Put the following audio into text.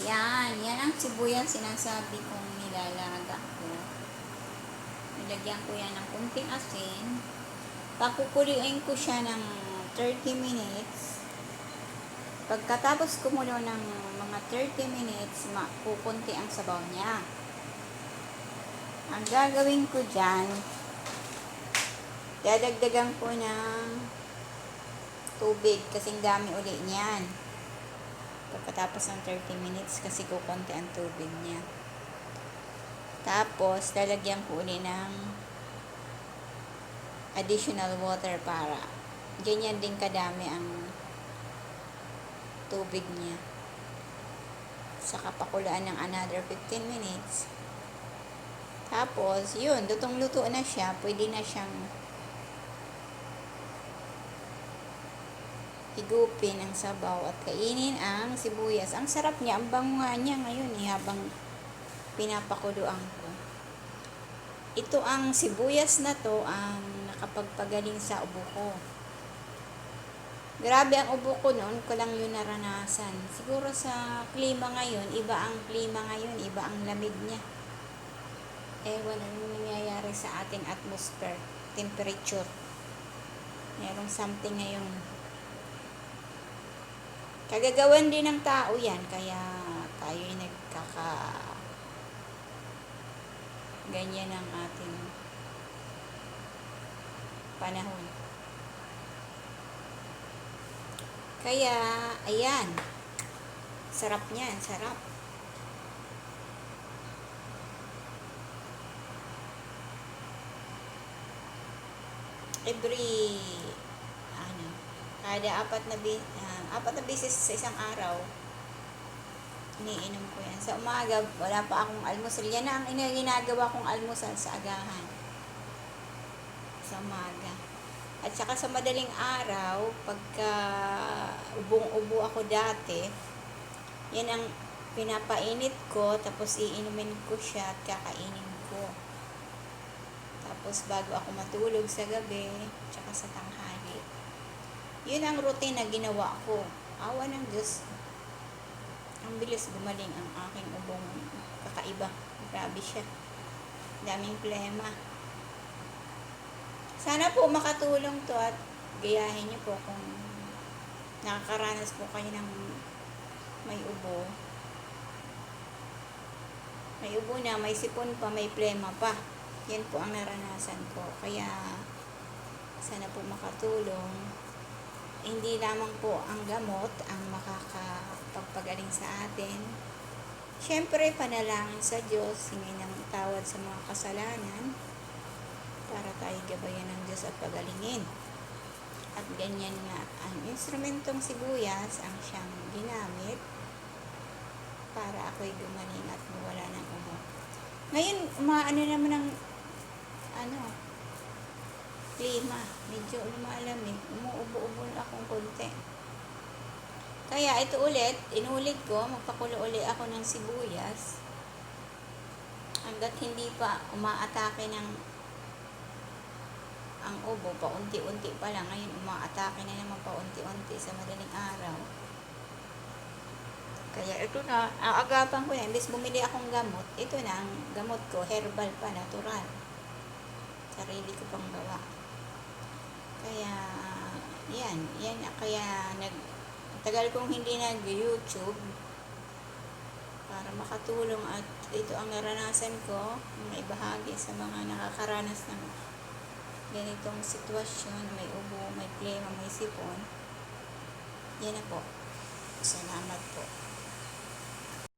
Yan ang sibuyas sinasabi kong nilalaga ko. Nilagyan ko yan ng kunting asin. Pakukuluin ko siya ng 30 minutes. Pagkatapos kumulo ng mga 30 minutes, kukunti ang sabaw niya. Ang gagawin ko dyan, dadagdagan ko ng tubig kasing dami uli niyan. Pagkatapos ng 30 minutes kasi kukunti ang tubig niya. Tapos, lalagyan ko uli ng additional water para ganyan din kadami ang tubig niya. Saka pakulaan ng another 15 minutes. Tapos, yun, lutong-luto na siya. Pwede na siyang higupin ang sabaw at kainin ang sibuyas. Ang sarap niya, ang bango nga niya ngayon habang pinapakuluan ko. Ito ang sibuyas na to ang nakapagpagaling sa ubo ko. Grabe ang ubo ko noon, ko lang yun naranasan. Siguro sa klima ngayon, iba ang klima ngayon, iba ang lamig niya. Ewan ano nangyayari sa ating atmosphere, temperature. Merong something ngayon. Kagagawan din ng tao yan, kaya tayo'y ganyan ang ating panahon. Kaya, ayan. Sarap niyan, sarap. Kada apat na beses sa isang araw, iniinom ko yan. Sa umaga, wala pa akong almusal. Yan na ang ginagawa kong almusal sa agahan. Sa umaga. At saka sa madaling araw, pagka ubong-ubo ako dati, yan ang pinapainit ko, tapos iinumin ko siya at kakainin ko. Tapos bago ako matulog sa gabi, tsaka sa tanghali. Yun ang routine na ginawa ko. Awa ng Diyos. Ang bilis gumaling ang aking ubong kakaiba. Grabe siya. Daming plema. Sana po makatulong to at gayahin niyo po kung nakakaranas po kayo ng may ubo. May ubo na, may sipon pa, may plema pa. Yan po ang naranasan ko. Kaya sana po makatulong. Hindi lamang po ang gamot ang makakapagpagaling sa atin. Siyempre, panalangin sa Diyos, hingin ng tawad sa mga kasalanan para tayo gabayan ng Diyos at pagalingin. At ganyan nga, ang instrumentong sibuyas ang siyang ginamit para ako'y gumaling at mawala ng ubo. Ngayon, umaano naman ng klima, medyo lumalamig, umuubo-ubo akong konti. Kaya ito ulit, inulit ko, magpakulo ulit ako ng sibuyas hanggat hindi pa umaatake ng ang ubo, paunti-unti pa lang. Ngayon umaatake na naman paunti-unti sa madaling araw. Kaya ito na, aagapan ko na, imbes bumili akong gamot, ito na ang gamot ko, herbal pa, natural. Sarili ko pang gawa. Kaya, kaya tagal kong hindi nag-YouTube para makatulong at ito ang naranasan ko, maibahagi sa mga nakakaranas ng ganitong sitwasyon, may ubo, may plema, may sipon. Yan na po. Salamat po.